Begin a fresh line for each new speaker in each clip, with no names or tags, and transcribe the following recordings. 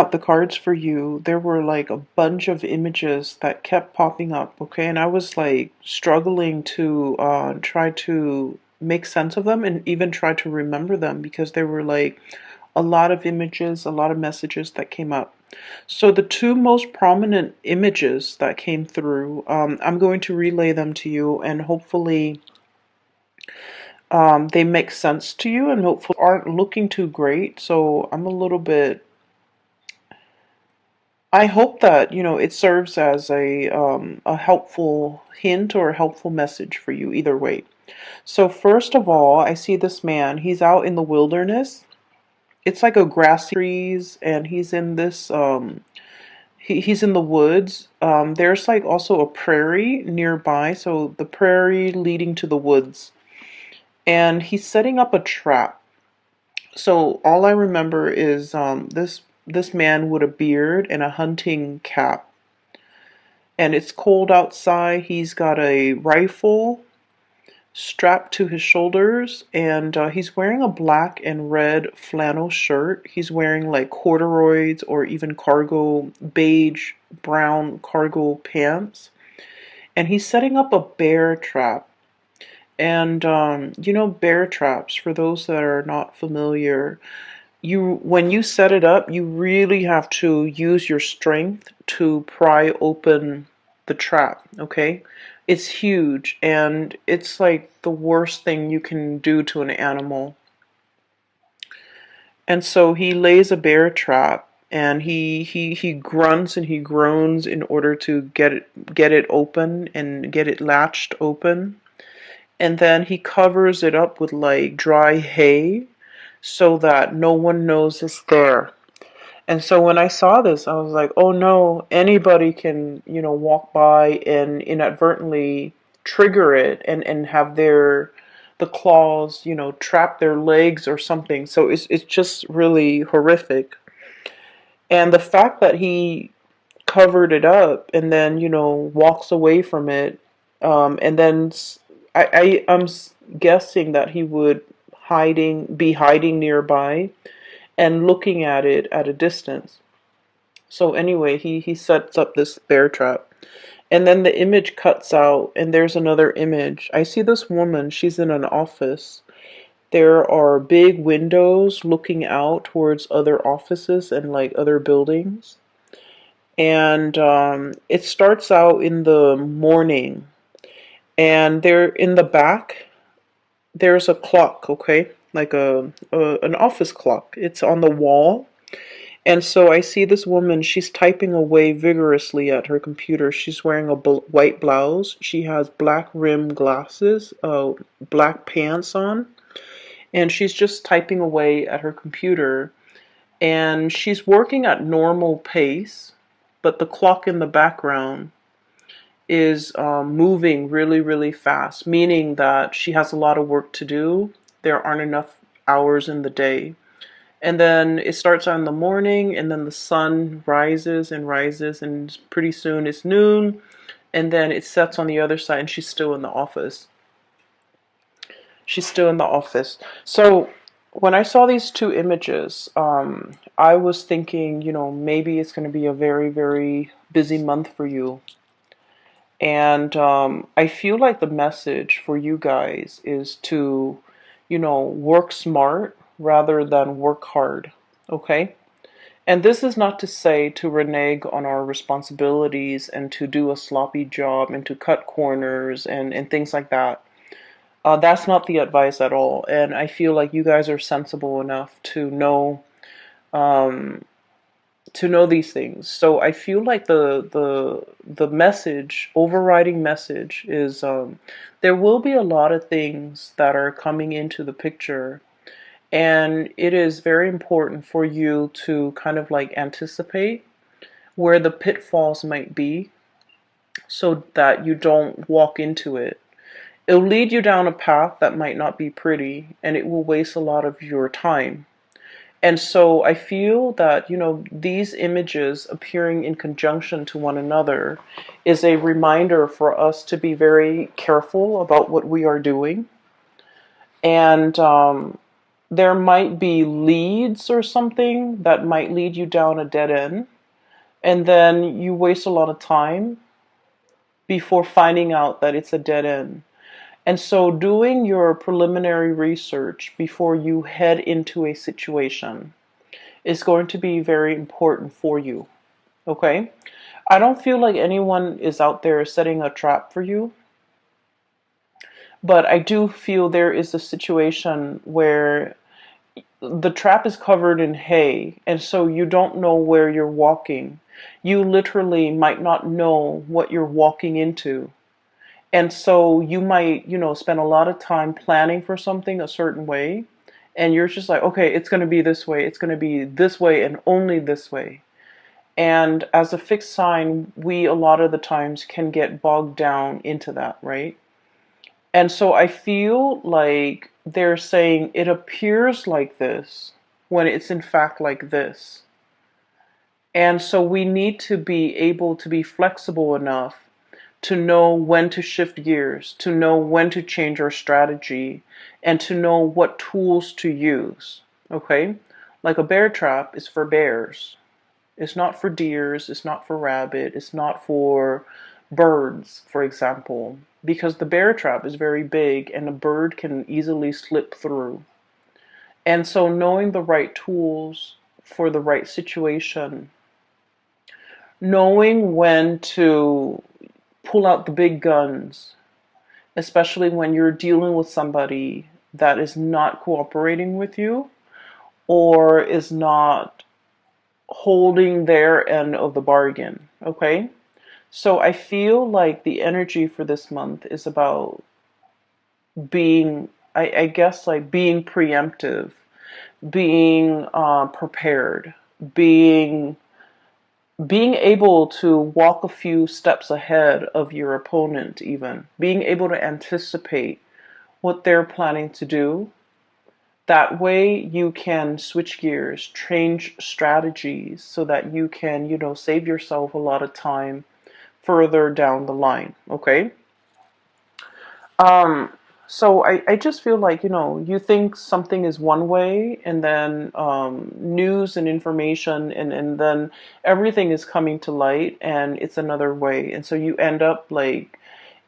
out the cards for you, there were like a bunch of images that kept popping up, okay? And I was like struggling to try to make sense of them and even try to remember them because there were like a lot of images, a lot of messages that came up. So the two most prominent images that came through, I'm going to relay them to you, and hopefully they make sense to you and hopefully aren't looking too great. So I'm a little bit, I hope that, it serves as a helpful hint or a helpful message for you either way. So first of all, I see this man. He's out in the wilderness. It's like a grassy trees, and he's in this he's in the woods. There's like also a prairie nearby, so the prairie leading to the woods, and he's setting up a trap. So all I remember is this man with a beard and a hunting cap, and it's cold outside. He's got a rifle strapped to his shoulders, and he's wearing a black and red flannel shirt. He's wearing like corduroys or even cargo beige brown cargo pants, and he's setting up a bear trap. And bear traps, for those that are not familiar, you when you set it up, you really have to use your strength to pry open the trap, okay? It's huge, and it's like the worst thing you can do to an animal. And so he lays a bear trap, and he grunts and he groans in order to get it open and get it latched open. And then he covers it up with like dry hay so that no one knows it's there. And so when I saw this, I was like, oh no, anybody can, walk by and inadvertently trigger it and have the claws, trap their legs or something. So it's just really horrific. And the fact that he covered it up and then, walks away from it, and then I'm guessing that he would be hiding nearby and looking at it at a distance. So anyway, he sets up this bear trap. And then the image cuts out, and there's another image. I see this woman, she's in an office. There are big windows looking out towards other offices and like other buildings. And it starts out in the morning. And there in the back, there's a clock, okay? Like an office clock. It's on the wall. And so I see this woman, she's typing away vigorously at her computer. She's wearing a white blouse. She has black rim glasses, black pants on, and she's just typing away at her computer. And she's working at normal pace, but the clock in the background is moving really, really fast, meaning that she has a lot of work to do. There aren't enough hours in the day. And then it starts on the morning, and then the sun rises, and pretty soon it's noon, and then it sets on the other side, and she's still in the office. She's still in the office. So when I saw these two images, I was thinking, maybe it's going to be a very, very busy month for you. And I feel like the message for you guys is to, work smart rather than work hard. Okay? And this is not to say to renege on our responsibilities and to do a sloppy job and to cut corners and things like that. That's not the advice at all. And I feel like you guys are sensible enough um, to know these things. So I feel like the message, overriding message, is there will be a lot of things that are coming into the picture, and it is very important for you to kind of like anticipate where the pitfalls might be so that you don't walk into it. It'll lead you down a path that might not be pretty, and it will waste a lot of your time. And so I feel that, these images appearing in conjunction to one another is a reminder for us to be very careful about what we are doing. And there might be leads or something that might lead you down a dead end. And then you waste a lot of time before finding out that it's a dead end. And so doing your preliminary research before you head into a situation is going to be very important for you. Okay? I don't feel like anyone is out there setting a trap for you, but I do feel there is a situation where the trap is covered in hay, and so you don't know where you're walking. You literally might not know what you're walking into. And so you might, spend a lot of time planning for something a certain way, and you're just like, okay, it's going to be this way, it's going to be this way, and only this way. And as a fixed sign, we a lot of the times can get bogged down into that, right? And so I feel like they're saying it appears like this when it's in fact like this. And so we need to be able to be flexible enough to know when to shift gears, to know when to change our strategy, and to know what tools to use. Okay? Like a bear trap is for bears. It's not for deers, it's not for rabbit, it's not for birds, for example, because the bear trap is very big and a bird can easily slip through. And so knowing the right tools for the right situation, knowing when to pull out the big guns, especially when you're dealing with somebody that is not cooperating with you or is not holding their end of the bargain. Okay? So I feel like the energy for this month is about being, I guess, like being preemptive, being prepared, being being able to walk a few steps ahead of your opponent, even being able to anticipate what they're planning to do. That way you can switch gears, change strategies so that you can, save yourself a lot of time further down the line. Okay? Um, so I just feel like, you think something is one way and then news and information and then everything is coming to light and it's another way. And so you end up like,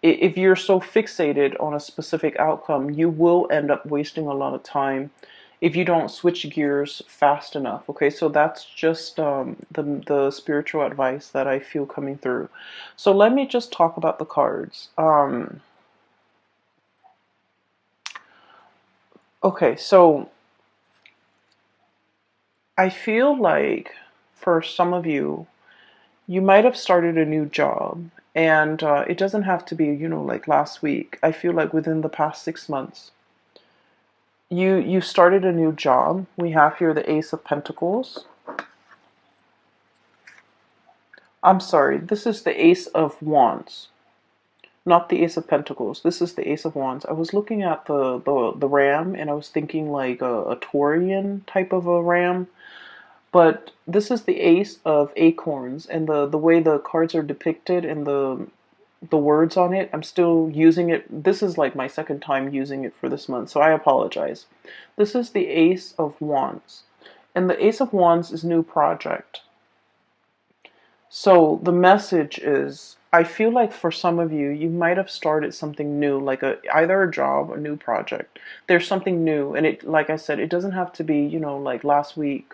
if you're so fixated on a specific outcome, you will end up wasting a lot of time if you don't switch gears fast enough. Okay, so that's just the spiritual advice that I feel coming through. So let me just talk about the cards. Okay, so I feel like for some of you, you might have started a new job, and it doesn't have to be, like last week. I feel like within the past 6 months, you started a new job. We have here the Ace of Pentacles. I'm sorry, this is the Ace of Wands, not the Ace of Pentacles. This is the Ace of Wands. I was looking at the ram, and I was thinking like a Taurian type of a ram. But this is the Ace of Acorns, and the way the cards are depicted and the words on it, I'm still using it. This is like my second time using it for this month, so I apologize. This is the Ace of Wands, and the Ace of Wands is new project. So the message is, I feel like for some of you, you might have started something new, like either a job or a new project. There's something new, and it, like I said, it doesn't have to be, like last week.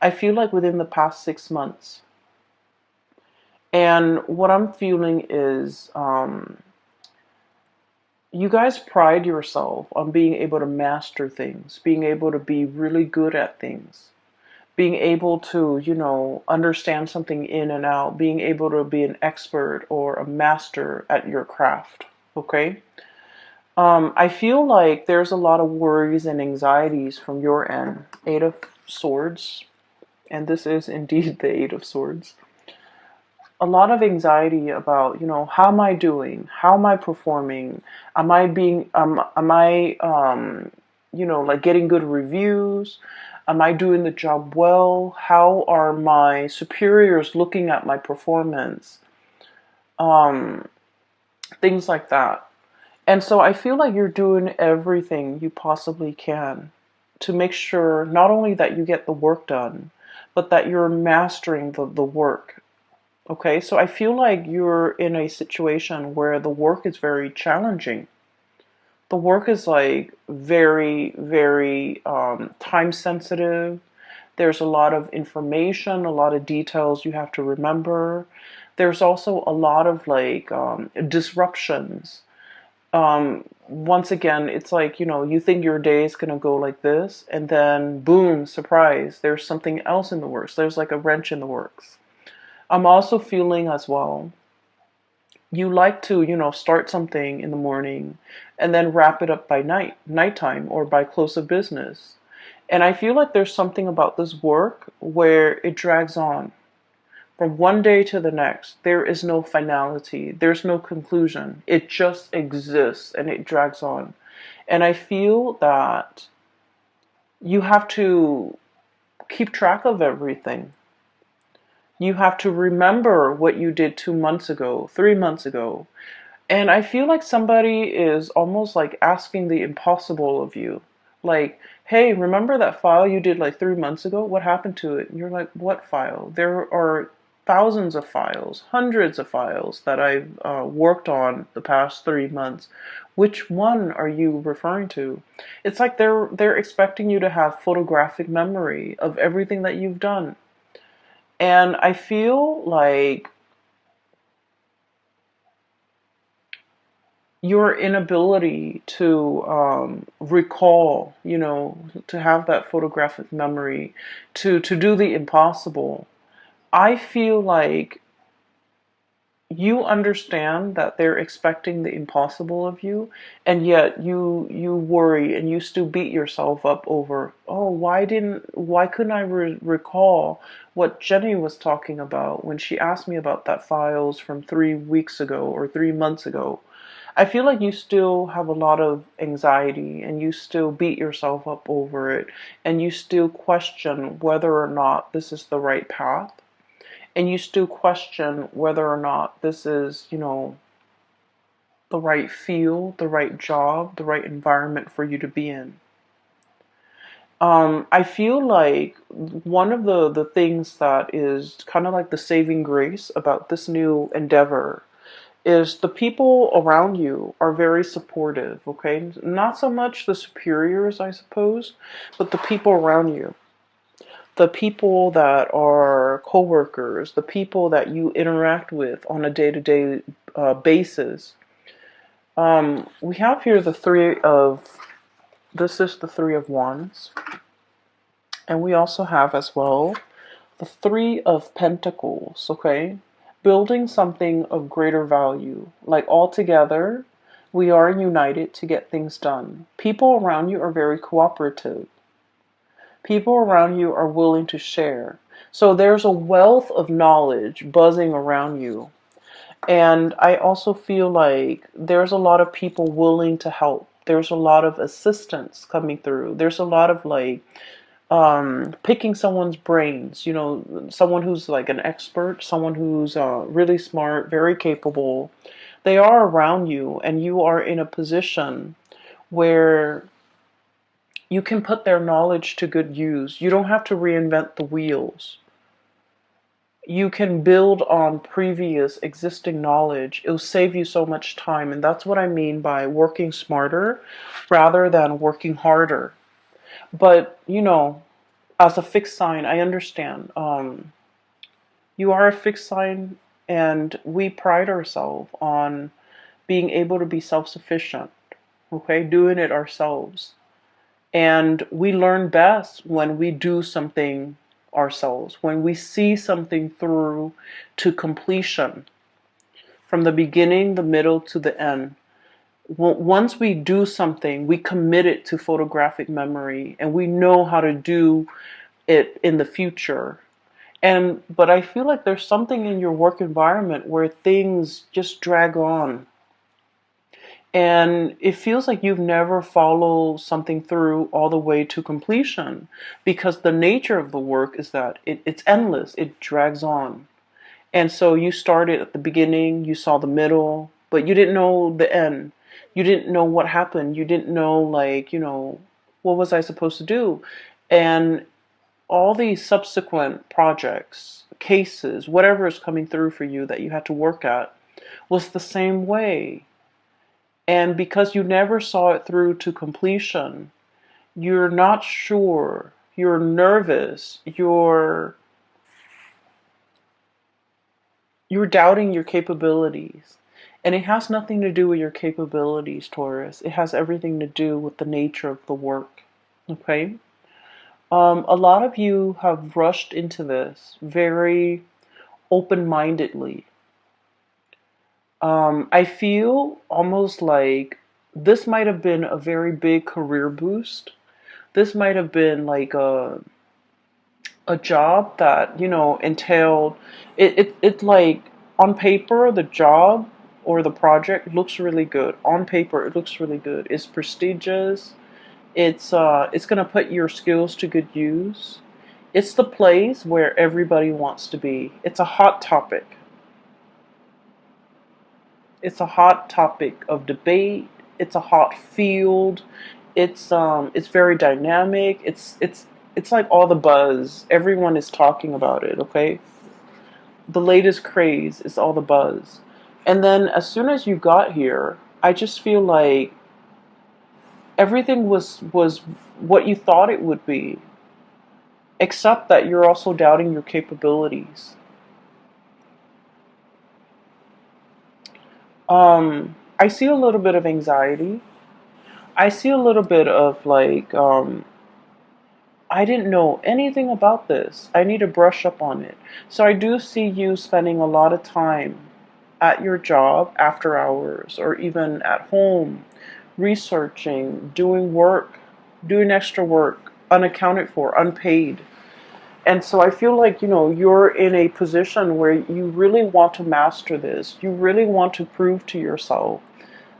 I feel like within the past 6 months. And what I'm feeling is you guys pride yourself on being able to master things, being able to be really good at things, being able to, understand something in and out, being able to be an expert or a master at your craft. Okay? I feel like there's a lot of worries and anxieties from your end. Eight of Swords. And this is indeed the Eight of Swords. A lot of anxiety about, how am I doing? How am I performing? Am I being, like getting good reviews? Am I doing the job well? How are my superiors looking at my performance? Things like that. And so I feel like you're doing everything you possibly can to make sure not only that you get the work done, but that you're mastering the work. Okay, so I feel like you're in a situation where the work is very challenging. The work is like very, very time sensitive. There's a lot of information, a lot of details you have to remember. There's also a lot of like disruptions. Once again, it's like, you think your day is going to go like this, and then boom, surprise, there's something else in the works. There's like a wrench in the works. I'm also feeling as well, you like to, start something in the morning and then wrap it up by nighttime, or by close of business. And I feel like there's something about this work where it drags on from one day to the next. There is no finality, there's no conclusion. It just exists and it drags on. And I feel that you have to keep track of everything. You have to remember what you did 2 months ago, 3 months ago. And I feel like somebody is almost like asking the impossible of you. Like, hey, remember that file you did like 3 months ago? What happened to it? And you're like, what file? There are thousands of files, hundreds of files that I've worked on the past 3 months. Which one are you referring to? It's like they're expecting you to have photographic memory of everything that you've done. And I feel like your inability to recall, to have that photographic memory, to do the impossible. I feel like you understand that they're expecting the impossible of you, and yet you worry and you still beat yourself up over, oh, why couldn't I recall what Jenny was talking about when she asked me about that files from 3 weeks ago or 3 months ago. I feel like you still have a lot of anxiety and you still beat yourself up over it, and you still question whether or not this is the right path, and you still question whether or not this is, the right field, the right job, the right environment for you to be in. I feel like one of the things that is kind of like the saving grace about this new endeavor is the people around you are very supportive, okay? Not so much the superiors, I suppose, but the people around you. The people that are coworkers, the people that you interact with on a day-to-day basis. We have here this is the Three of Wands. And we also have as well the Three of Pentacles, okay? Building something of greater value. Like all together, we are united to get things done. People around you are very cooperative. People around you are willing to share. So there's a wealth of knowledge buzzing around you. And I also feel like there's a lot of people willing to help. There's a lot of assistance coming through. There's a lot of like picking someone's brains, someone who's like an expert, someone who's really smart, very capable. They are around you, and you are in a position where you can put their knowledge to good use. You don't have to reinvent the wheels. You can build on previous existing knowledge. It'll save you so much time, and that's what I mean by working smarter rather than working harder. But, as a fixed sign, I understand. You are a fixed sign, and we pride ourselves on being able to be self-sufficient, okay? Doing it ourselves. And we learn best when we do something ourselves, when we see something through to completion, from the beginning, the middle, to the end. Once we do something, we commit it to photographic memory, and we know how to do it in the future. But I feel like there's something in your work environment where things just drag on. And it feels like you've never followed something through all the way to completion, because the nature of the work is that it's endless, it drags on. And so you started at the beginning, you saw the middle, but you didn't know the end. You didn't know what happened. You didn't know, like, What was I supposed to do? And all these subsequent projects, cases, whatever is coming through for you that you had to work at was the same way. And because you never saw it through to completion, you're not sure, you're nervous, you're doubting your capabilities. And it has nothing to do with your capabilities, Taurus. It has everything to do with the nature of the work. Okay? A lot of you have rushed into this very open-mindedly. I feel almost like this might have been a very big career boost. This might have been like a job that, entailed it like on paper the job or the project looks really good. On paper it looks really good. It's prestigious. It's gonna put your skills to good use. It's the place where everybody wants to be. It's a hot topic. It's a hot topic of debate. It's a hot field. It's very dynamic. It's like all the buzz. Everyone is talking about it, okay? The latest craze is all the buzz. And then as soon as you got here, I just feel like everything was what you thought it would be, except that you're also doubting your capabilities. I see a little bit of anxiety. I see a little bit of like, I didn't know anything about this. I need to brush up on it. So I do see you spending a lot of time at your job after hours or even at home, researching, doing work, doing extra work, unaccounted for, unpaid. And so I feel like, you're in a position where you really want to master this. You really want to prove to yourself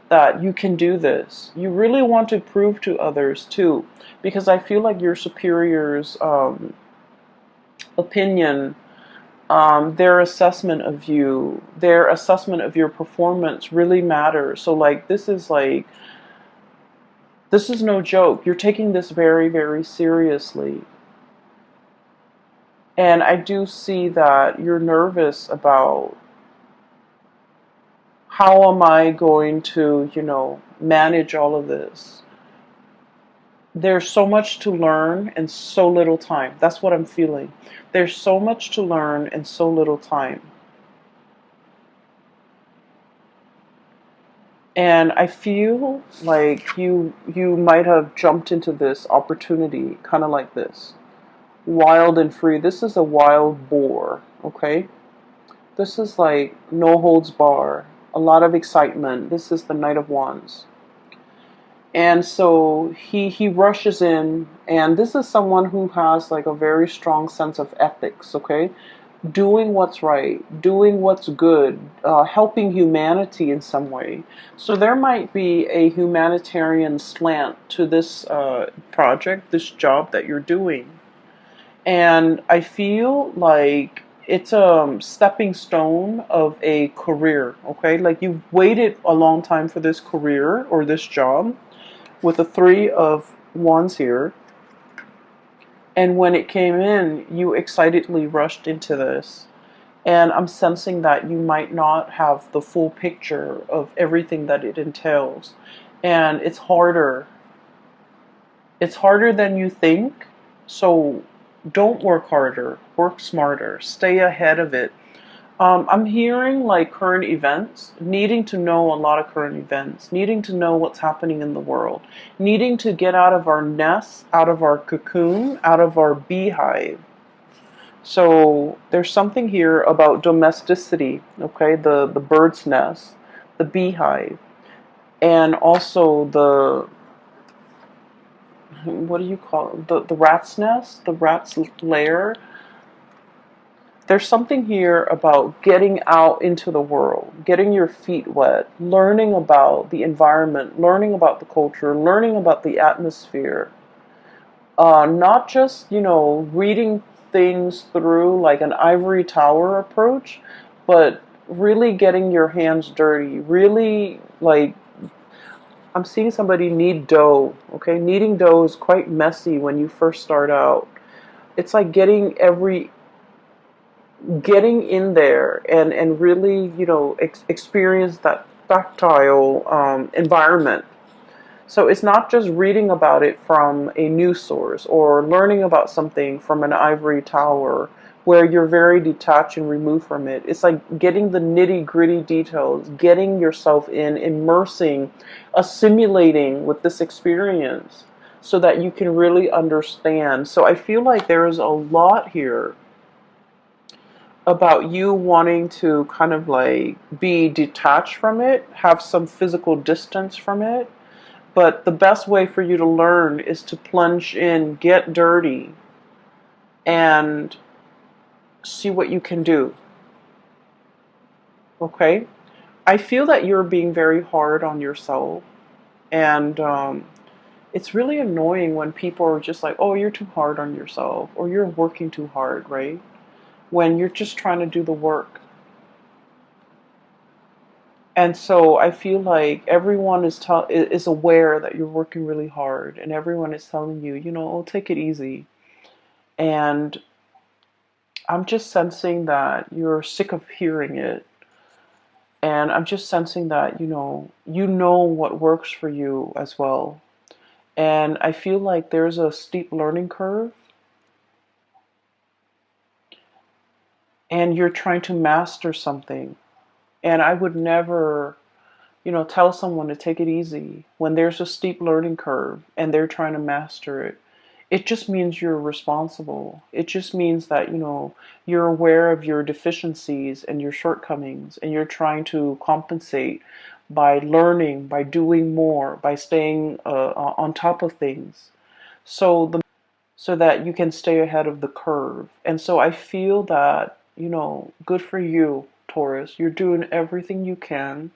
that you can do this. You really want to prove to others too, because I feel like your superiors' opinion, their assessment of you, their assessment of your performance really matters. So like this is no joke. You're taking this very, very seriously. And I do see that you're nervous about how am I going to, manage all of this. There's so much to learn and so little time. That's what I'm feeling. There's so much to learn and so little time. And I feel like you might have jumped into this opportunity kind of like this. Wild and free. This is a wild boar, okay? This is like no holds bar, a lot of excitement. This is the Knight of Wands. And so he rushes in, and this is someone who has like a very strong sense of ethics, okay? Doing what's right, doing what's good, helping humanity in some way. So there might be a humanitarian slant to this project, this job that you're doing. And I feel like it's a stepping stone of a career, okay? Like you've waited a long time for this career or this job with the Three of Wands here. And when it came in, you excitedly rushed into this. And I'm sensing that you might not have the full picture of everything that it entails. And it's harder. It's harder than you think. So don't work harder, work smarter, stay ahead of it. I'm hearing like current events, needing to know a lot of current events, needing to know what's happening in the world, needing to get out of our nest, out of our cocoon, out of our beehive. So there's something here about domesticity, okay? The bird's nest, the beehive, and also the, what do you call it? The rat's nest, the rat's lair. There's something here about getting out into the world, getting your feet wet, learning about the environment, learning about the culture, learning about the atmosphere. Not just, reading things through like an ivory tower approach, but really getting your hands dirty, really like I'm seeing somebody knead dough. Okay, kneading dough is quite messy when you first start out. It's like getting in there and really, experience that tactile environment. So it's not just reading about it from a news source or learning about something from an ivory tower where you're very detached and removed from it. It's like getting the nitty gritty details, getting yourself in, immersing, assimilating with this experience so that you can really understand. So I feel like there is a lot here about you wanting to kind of like be detached from it, have some physical distance from it. But the best way for you to learn is to plunge in, get dirty, and see what you can do. Okay? I feel that you're being very hard on yourself. And it's really annoying when people are just like, oh, you're too hard on yourself, or you're working too hard, right? When you're just trying to do the work. And so I feel like everyone is aware that you're working really hard, and everyone is telling you, oh, take it easy. And I'm just sensing that you're sick of hearing it. And I'm just sensing that, you know what works for you as well. And I feel like there's a steep learning curve and you're trying to master something. And I would never, tell someone to take it easy when there's a steep learning curve and they're trying to master it. It just means you're responsible. It just means that, you're aware of your deficiencies and your shortcomings and you're trying to compensate by learning, by doing more, by staying on top of things. So that you can stay ahead of the curve. And so I feel that, good for you, Taurus. You're doing everything you can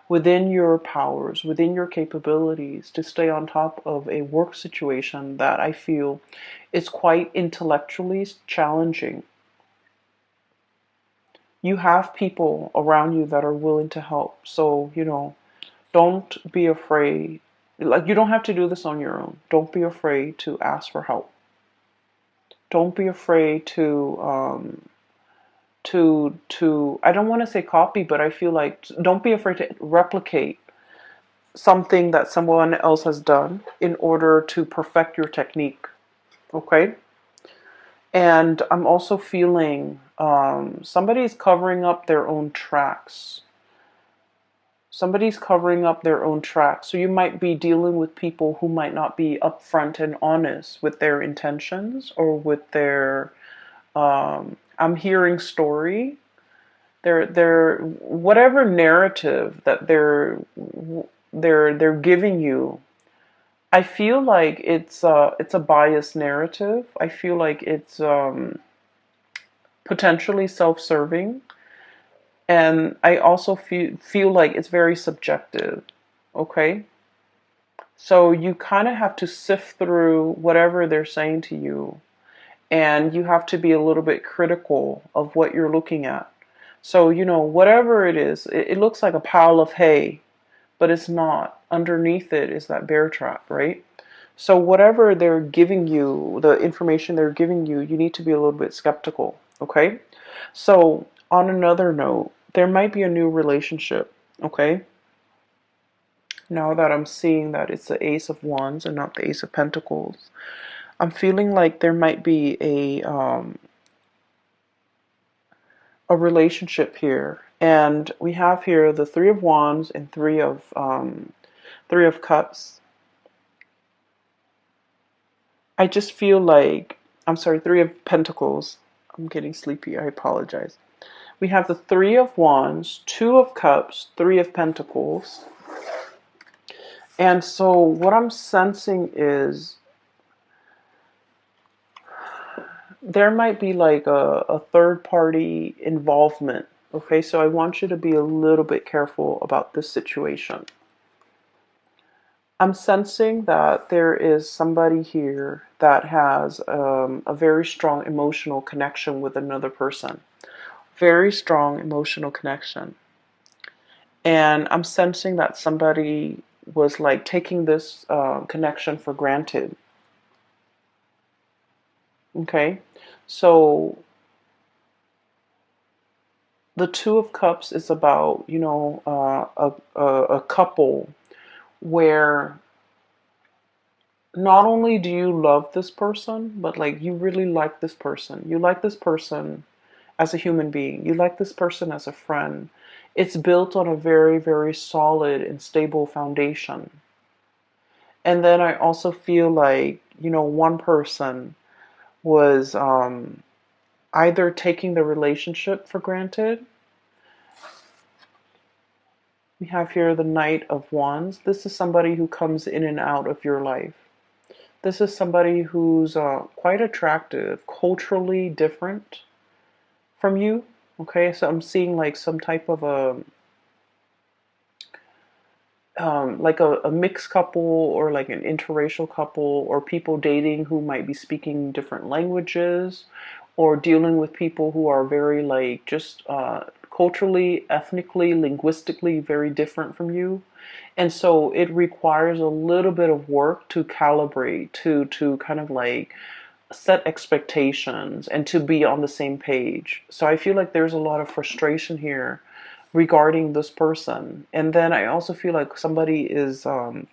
within your powers, within your capabilities to stay on top of a work situation that I feel is quite intellectually challenging. You have people around you that are willing to help. So, don't be afraid. Like, you don't have to do this on your own. Don't be afraid to ask for help. Don't be afraid to I don't want to say copy, but I feel like don't be afraid to replicate something that someone else has done in order to perfect your technique. Okay? And I'm also feeling somebody's covering up their own tracks. Somebody's covering up their own tracks. So you might be dealing with people who might not be upfront and honest with their intentions or with their I'm hearing story. They're whatever narrative that they're giving you. I feel like it's a biased narrative. I feel like it's potentially self-serving, and I also feel like it's very subjective. Okay, so you kind of have to sift through whatever they're saying to you, and you have to be a little bit critical of what you're looking at. So whatever it is, it looks like a pile of hay, but it's not. Underneath it is that bear trap, right? So whatever they're giving you, the information they're giving you, you need to be a little bit skeptical, okay? So on another note, there might be a new relationship, okay? Now that I'm seeing that it's the Ace of Wands and not the Ace of Pentacles, I'm feeling like there might be a relationship here, and we have here the Three of Wands and Three of Cups. I just feel like, I'm sorry, Three of Pentacles. I'm getting sleepy. I apologize. We have the Three of Wands, Two of Cups, Three of Pentacles. And so what I'm sensing is there might be like a third party involvement. Okay, so I want you to be a little bit careful about this situation. I'm sensing that there is somebody here that has a very strong emotional connection with another person. Very strong emotional connection. And I'm sensing that somebody was like taking this connection for granted. Okay, so the Two of Cups is about, a couple where not only do you love this person, but like you really like this person. You like this person as a human being. You like this person as a friend. It's built on a very, very solid and stable foundation. And then I also feel like, one person was either taking the relationship for granted. We have here the Knight of Wands. This is somebody who comes in and out of your life. This is somebody who's quite attractive, culturally different from you. Okay, so I'm seeing like some type of a mixed couple or like an interracial couple or people dating who might be speaking different languages or dealing with people who are very like just culturally, ethnically, linguistically very different from you. And so it requires a little bit of work to calibrate, to kind of like set expectations and to be on the same page. So I feel like there's a lot of frustration here regarding this person. And then I also feel like somebody is not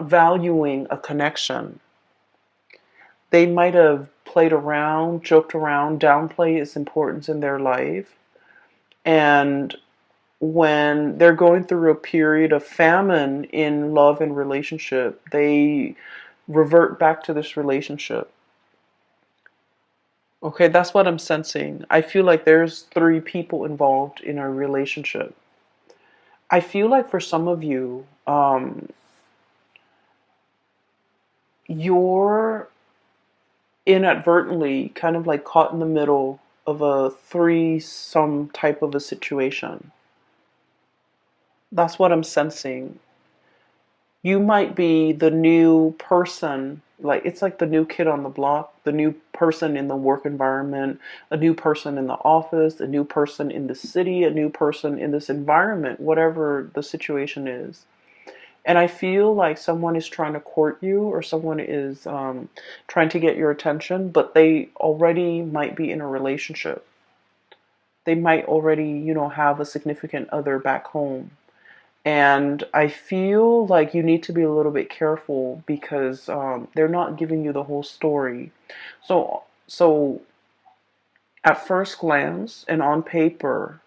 valuing a connection. They might have played around, joked around, downplay its importance in their life. And when they're going through a period of famine in love and relationship, they revert back to this relationship. Okay, that's what I'm sensing. I feel like there's three people involved in a relationship. I feel like for some of you, you're inadvertently kind of like caught in the middle of a threesome type of a situation. That's what I'm sensing. You might be the new person, like it's like the new kid on the block, the new person in the work environment, a new person in the office, a new person in the city, a new person in this environment, whatever the situation is. And I feel like someone is trying to court you or someone is trying to get your attention, but they already might be in a relationship. They might already, have a significant other back home. And I feel like you need to be a little bit careful because they're not giving you the whole story. So at first glance and on paper,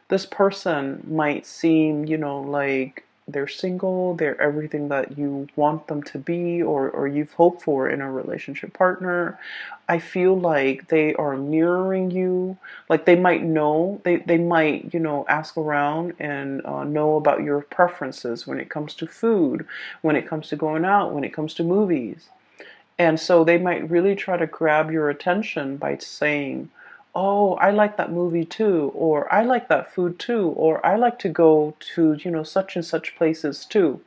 this person might seem, like they're single, they're everything that you want them to be or you've hoped for in a relationship partner. I feel like they are mirroring you. Like they might know, they might, ask around and know about your preferences when it comes to food, when it comes to going out, when it comes to movies. And so they might really try to grab your attention by saying, "Oh, I like that movie too," or "I like that food too," or "I like to go to, such and such places too."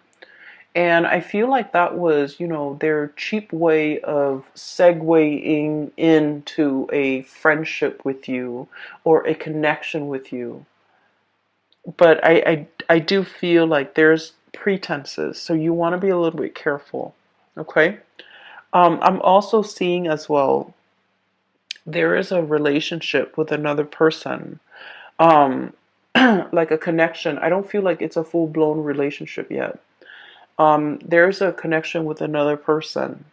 And I feel like that was, their cheap way of segueing into a friendship with you or a connection with you. But I do feel like there's pretenses, so you want to be a little bit careful. Okay? I'm also seeing as well there is a relationship with another person, um, like a connection. I don't feel like it's a full blown relationship yet. There's a connection with another person,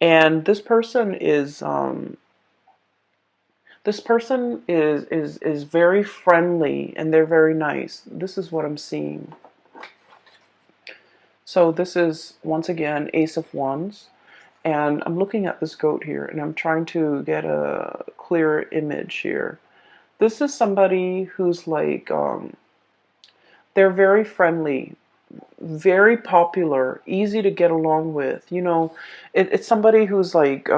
and this person is very friendly and they're very nice. This is what I'm seeing. So this is once again Ace of Wands. And I'm looking at this goat here and I'm trying to get a clearer image here. This is somebody who's like, they're very friendly, very popular, easy to get along with. It's somebody who's like,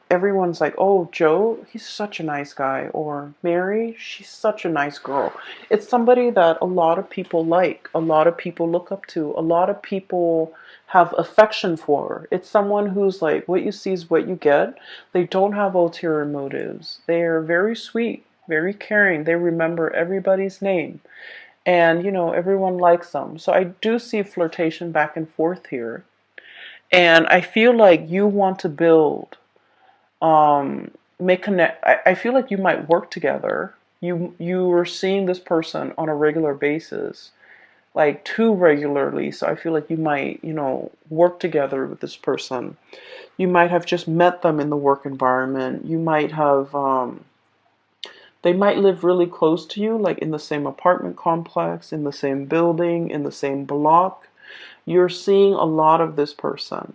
everyone's like, "Oh, Joe, he's such a nice guy," or "Mary, she's such a nice girl." It's somebody that a lot of people like, a lot of people look up to, a lot of people have affection for. It's someone who's like, what you see is what you get. They don't have ulterior motives. They're very sweet, very caring. They remember everybody's name. And, everyone likes them. So I do see flirtation back and forth here. And I feel like you want to build, make connect. I feel like you might work together. You are seeing this person on a regular basis, like too regularly. So I feel like you might, work together with this person. You might have just met them in the work environment. You might have, they might live really close to you, like in the same apartment complex, in the same building, in the same block. You're seeing a lot of this person.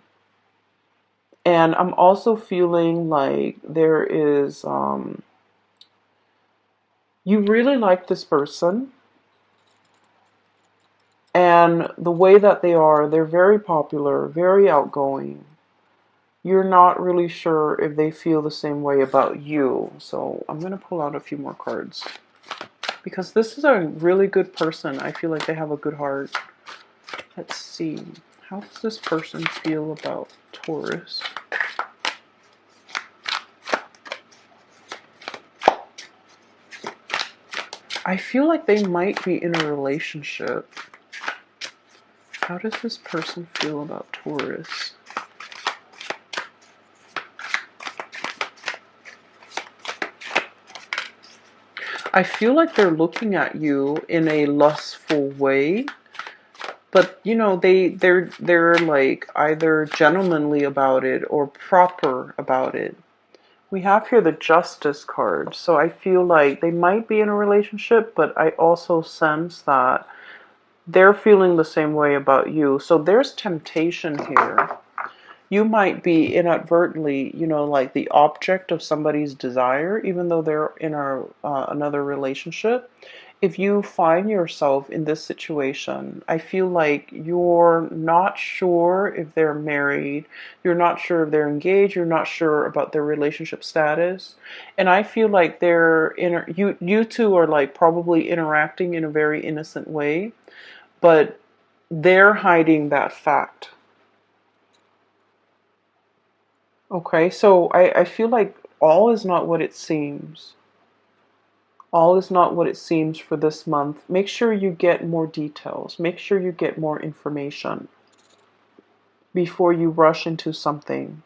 And I'm also feeling like there is, you really like this person. And the way that they are, they're very popular, very outgoing. You're not really sure if they feel the same way about you. So I'm going to pull out a few more cards. Because this is a really good person. I feel like they have a good heart. Let's see. How does this person feel about Taurus? I feel like they might be in a relationship. How does this person feel about Taurus? I feel like they're looking at you in a lustful way, but they're like either gentlemanly about it or proper about it. We have here the Justice card, so I feel like they might be in a relationship, but I also sense that they're feeling the same way about you. So there's temptation here. You might be inadvertently, like the object of somebody's desire, even though they're in another relationship. If you find yourself in this situation, I feel like you're not sure if they're married, you're not sure if they're engaged, you're not sure about their relationship status. And I feel like you two are like probably interacting in a very innocent way, but they're hiding that fact. Okay, so I feel like all is not what it seems. All is not what it seems for this month. Make sure you get more details. Make sure you get more information before you rush into something.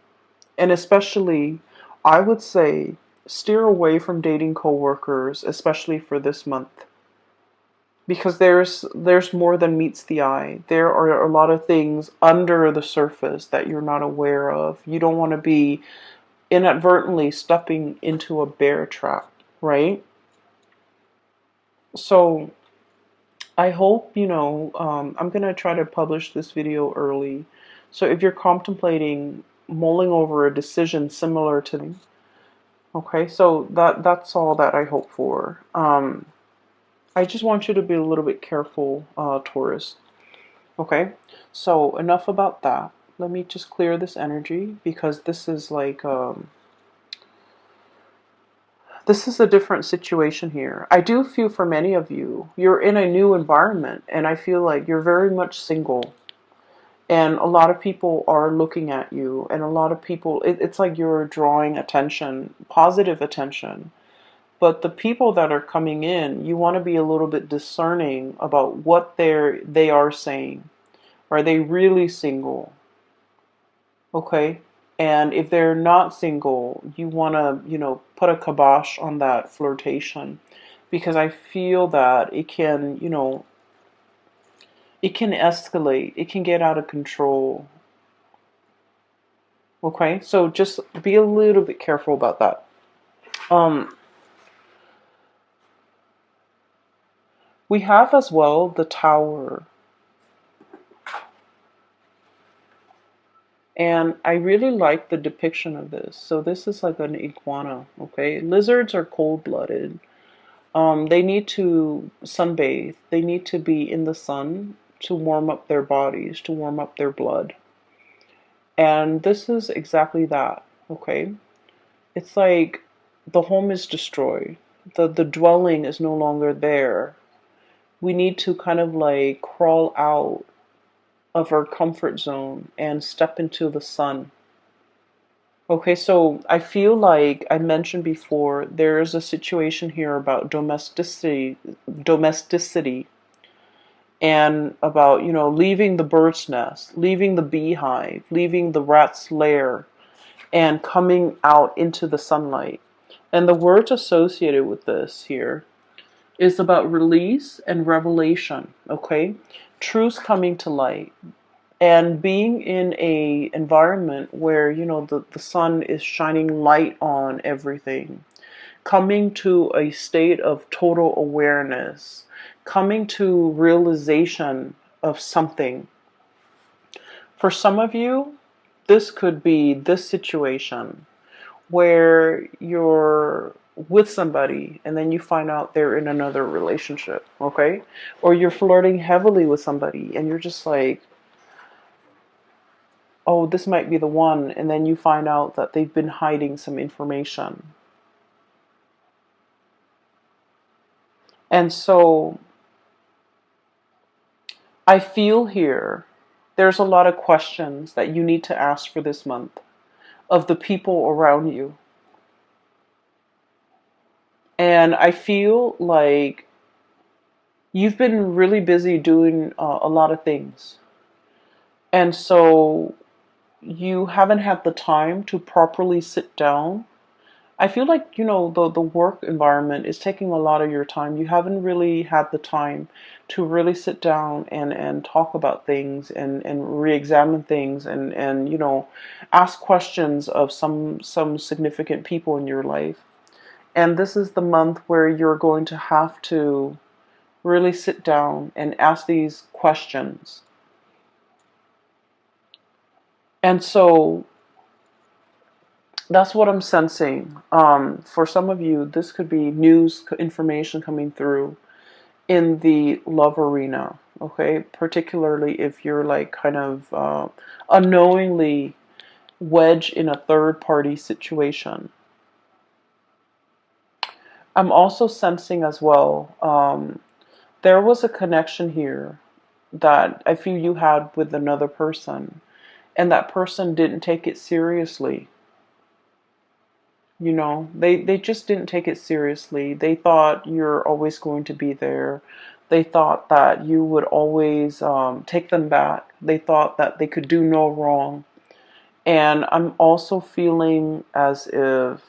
And especially, I would say, steer away from dating coworkers, especially for this month. Because there's more than meets the eye. There are a lot of things under the surface that you're not aware of. You don't want to be inadvertently stepping into a bear trap, right? So I hope, I'm going to try to publish this video early. So if you're contemplating mulling over a decision similar to me, okay, so that's all that I hope for. I just want you to be a little bit careful, Taurus. Okay, so enough about that. Let me just clear this energy because this is like, this is a different situation here. I do feel for many of you, you're in a new environment, and I feel like you're very much single. And a lot of people are looking at you, and a lot of people, it's like you're drawing attention, positive attention. But the people that are coming in, you want to be a little bit discerning about what they are saying. Are they really single? Okay. And if they're not single, you want to, put a kibosh on that flirtation because I feel that it can escalate. It can get out of control. Okay. So just be a little bit careful about that. We have as well the Tower. And I really like the depiction of this. So this is like an iguana, okay? Lizards are cold-blooded. They need to sunbathe. They need to be in the sun to warm up their bodies, to warm up their blood. And this is exactly that, okay? It's like the home is destroyed. The dwelling is no longer there. We need to kind of like crawl out of our comfort zone and step into the sun. Okay, so I feel like I mentioned before, there is a situation here about domesticity. Domesticity. and about, leaving the bird's nest, leaving the beehive, leaving the rat's lair, and coming out into the sunlight. And the words associated with this here is about release and revelation, okay? Truths coming to light. And being in a environment where, the sun is shining light on everything, coming to a state of total awareness, coming to realization of something. For some of you, this could be this situation where you're with somebody and then you find out they're in another relationship, okay? Or you're flirting heavily with somebody and you're just like, oh, this might be the one, and then you find out that they've been hiding some information. And so I feel here there's a lot of questions that you need to ask for this month of the people around you. And I feel like you've been really busy doing a lot of things. And so you haven't had the time to properly sit down. I feel like, the work environment is taking a lot of your time. You haven't really had the time to really sit down and talk about things and re-examine things and ask questions of some significant people in your life. And this is the month where you're going to have to really sit down and ask these questions. And so that's what I'm sensing. For some of you, this could be news information coming through in the love arena, okay? Particularly if you're like kind of unknowingly wedged in a third party situation. I'm also sensing as well, there was a connection here that I feel you had with another person, and that person didn't take it seriously. They just didn't take it seriously. They thought you're always going to be there. They thought that you would always take them back. They thought that they could do no wrong. And I'm also feeling as if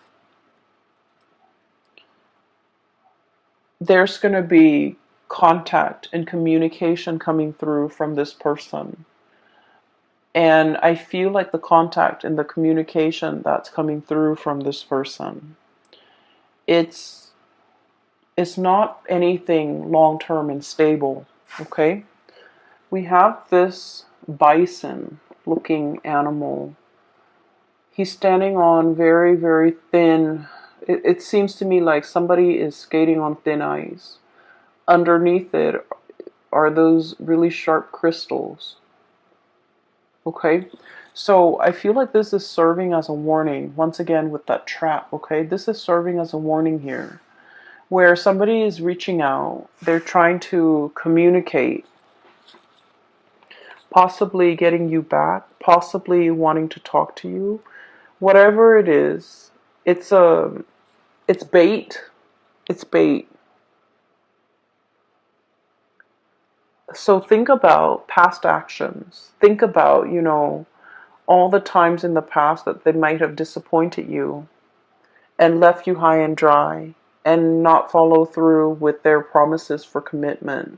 there's going to be contact and communication coming through from this person. And I feel like the contact and the communication that's coming through from this person, it's not anything long-term and stable, okay? We have this bison looking animal. He's standing on very, very thin. It seems to me like somebody is skating on thin ice. Underneath it are those really sharp crystals. Okay? So I feel like this is serving as a warning, once again with that trap, okay? This is serving as a warning here, where somebody is reaching out, they're trying to communicate, possibly getting you back, possibly wanting to talk to you. Whatever it is, it's bait. It's bait. So think about past actions. Think about, all the times in the past that they might have disappointed you and left you high and dry and not follow through with their promises for commitment.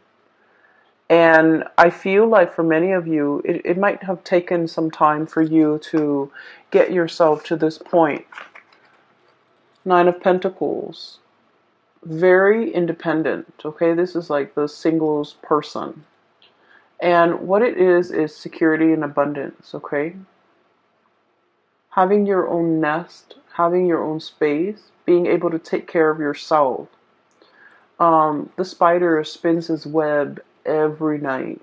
And I feel like for many of you, it might have taken some time for you to get yourself to this point. Nine of Pentacles. Very independent, okay? This is like the singles person. And what it is security and abundance, okay? Having your own nest, having your own space, being able to take care of yourself. The spider spins his web every night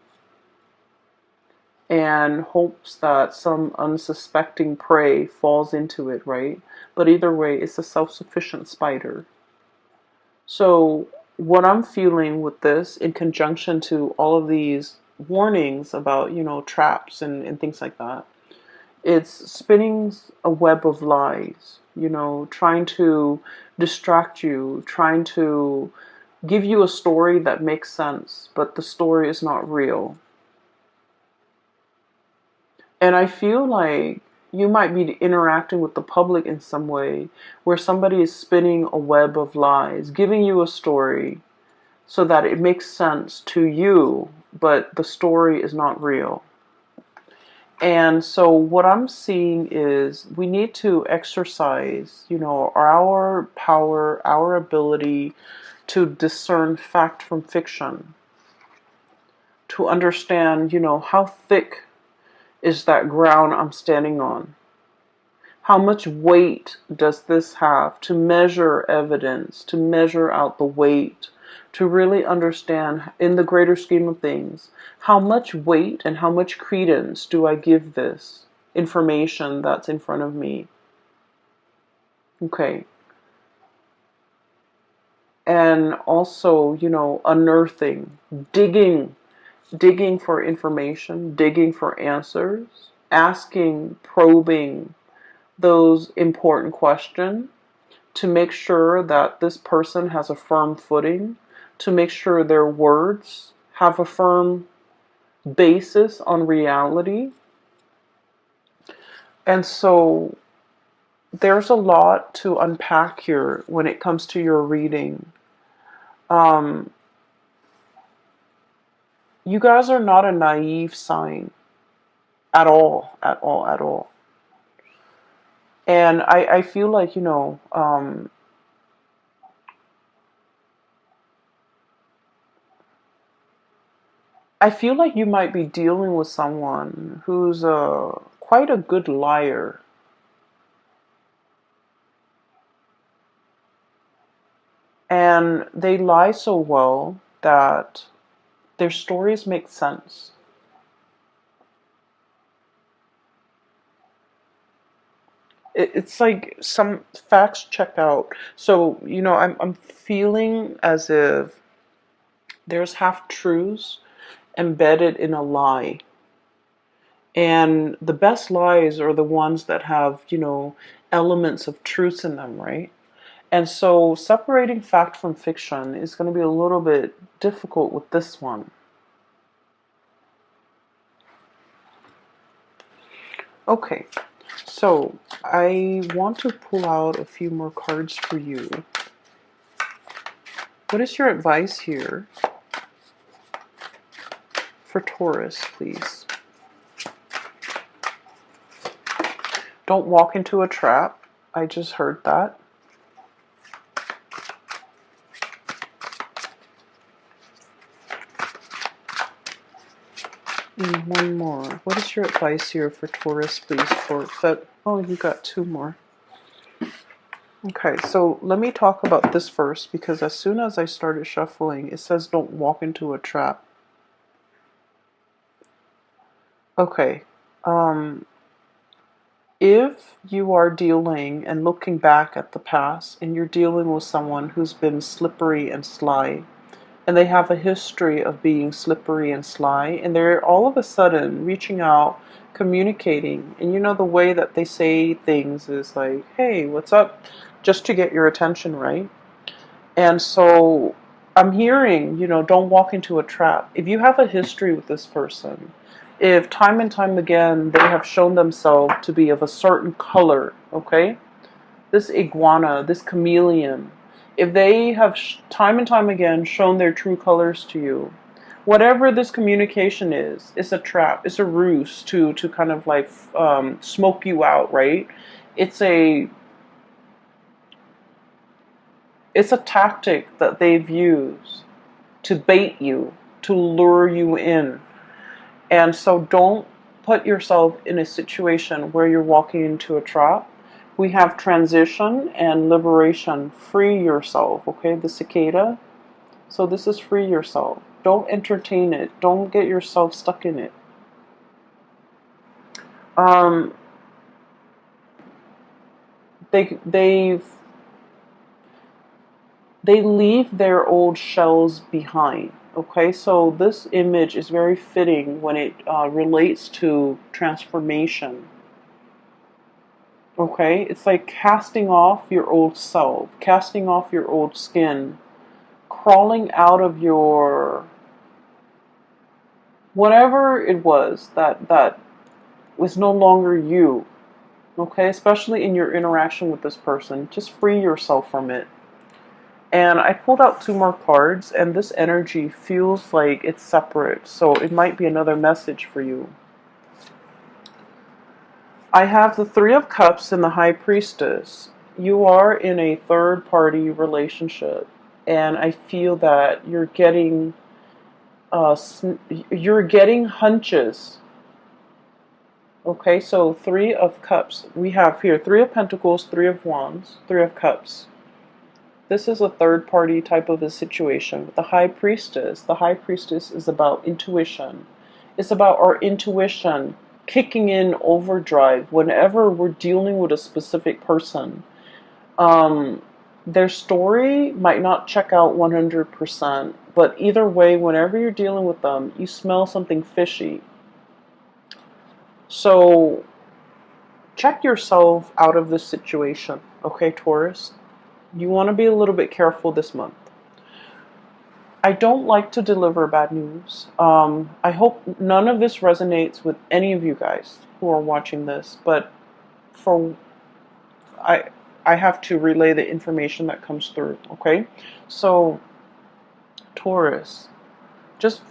and hopes that some unsuspecting prey falls into it, right? But either way, it's a self-sufficient spider. So what I'm feeling with this, in conjunction to all of these warnings about, traps and things like that, it's spinning a web of lies, trying to distract you, trying to give you a story that makes sense, but the story is not real. And I feel like you might be interacting with the public in some way where somebody is spinning a web of lies, giving you a story so that it makes sense to you, but the story is not real. And so what I'm seeing is we need to exercise, our power, our ability to discern fact from fiction, to understand, how thick is that ground I'm standing on? How much weight does this have? To measure evidence, to measure out the weight, to really understand in the greater scheme of things, how much weight and how much credence do I give this information that's in front of me? Okay. And also, unearthing, digging for information, digging for answers, asking, probing those important questions to make sure that this person has a firm footing, to make sure their words have a firm basis on reality. And so there's a lot to unpack here when it comes to your reading. You guys are not a naive sign at all, at all, at all. And I feel like, I feel like you might be dealing with someone who's quite a good liar. And they lie so well that their stories make sense. It's like some facts check out. So, I'm feeling as if there's half truths embedded in a lie. And the best lies are the ones that have, elements of truth in them, right? And so separating fact from fiction is going to be a little bit difficult with this one. Okay, so I want to pull out a few more cards for you. What is your advice here for Taurus, please? Don't walk into a trap. I just heard that. And one more. What is your advice here for Taurus, please? For that. Oh, you got two more. Okay, so let me talk about this first, because as soon as I started shuffling, it says don't walk into a trap. Okay, if you are dealing and looking back at the past and you're dealing with someone who's been slippery and sly, and they have a history of being slippery and sly, and they're all of a sudden reaching out, communicating, and the way that they say things is like, hey, what's up? Just to get your attention, right? And so I'm hearing, don't walk into a trap. If you have a history with this person, if time and time again they have shown themselves to be of a certain color, okay? This iguana, this chameleon, if they have time and time again shown their true colors to you, whatever this communication is, it's a trap, it's a ruse to kind of like smoke you out, right? It's a tactic that they've used to bait you, to lure you in. And so don't put yourself in a situation where you're walking into a trap. We have transition and liberation. Free yourself, okay? The cicada. So this is free yourself. Don't entertain it. Don't get yourself stuck in it. They leave their old shells behind. Okay, so this image is very fitting when it relates to transformation. Okay, it's like casting off your old self, casting off your old skin, crawling out of your whatever it was that was no longer you. Okay, especially in your interaction with this person, just free yourself from it. And I pulled out two more cards, and this energy feels like it's separate, so it might be another message for you. I have the Three of Cups and the High Priestess. You are in a third party relationship, and I feel that you're getting hunches. Okay, so Three of Cups. We have here Three of Pentacles, Three of Wands, Three of Cups. This is a third party type of a situation. With the High Priestess is about intuition. It's about our intuition kicking in overdrive whenever we're dealing with a specific person. Their story might not check out 100%, but either way, whenever you're dealing with them, you smell something fishy. So check yourself out of this situation, okay, Taurus? You want to be a little bit careful this month. I don't like to deliver bad news. I hope none of this resonates with any of you guys who are watching this, but for I I have to relay the information that comes through, okay? So, Taurus, just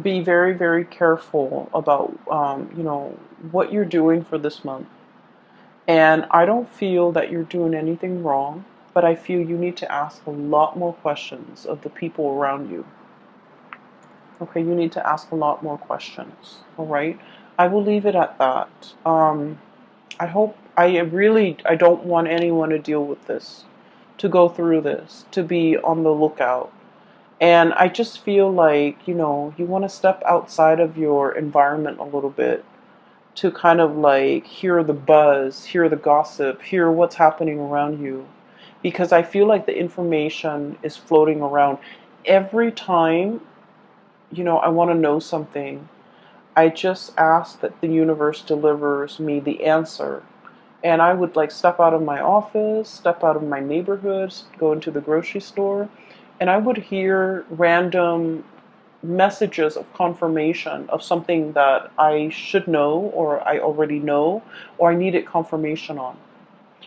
be very, very careful about, what you're doing for this month. And I don't feel that you're doing anything wrong, but I feel you need to ask a lot more questions of the people around you. Okay, you need to ask a lot more questions, all right? I will leave it at that. I don't want anyone to deal with this, to go through this, to be on the lookout. And I just feel like, you want to step outside of your environment a little bit to kind of like hear the buzz, hear the gossip, hear what's happening around you. Because I feel like the information is floating around. Every time, I want to know something, I just ask that the universe delivers me the answer. And I would like step out of my office, step out of my neighborhoods, go into the grocery store, and I would hear random messages of confirmation of something that I should know or I already know or I needed confirmation on.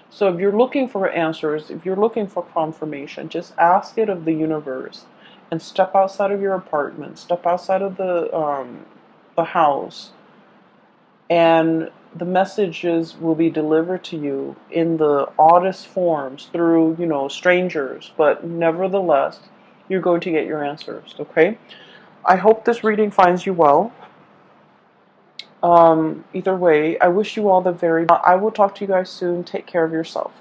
So if you're looking for answers, if you're looking for confirmation, just ask it of the universe and step outside of your apartment, step outside of the house, and the messages will be delivered to you in the oddest forms through, strangers, but nevertheless, you're going to get your answers, okay? I hope this reading finds you well. Either way, I wish you all the very best. I will talk to you guys soon. Take care of yourself.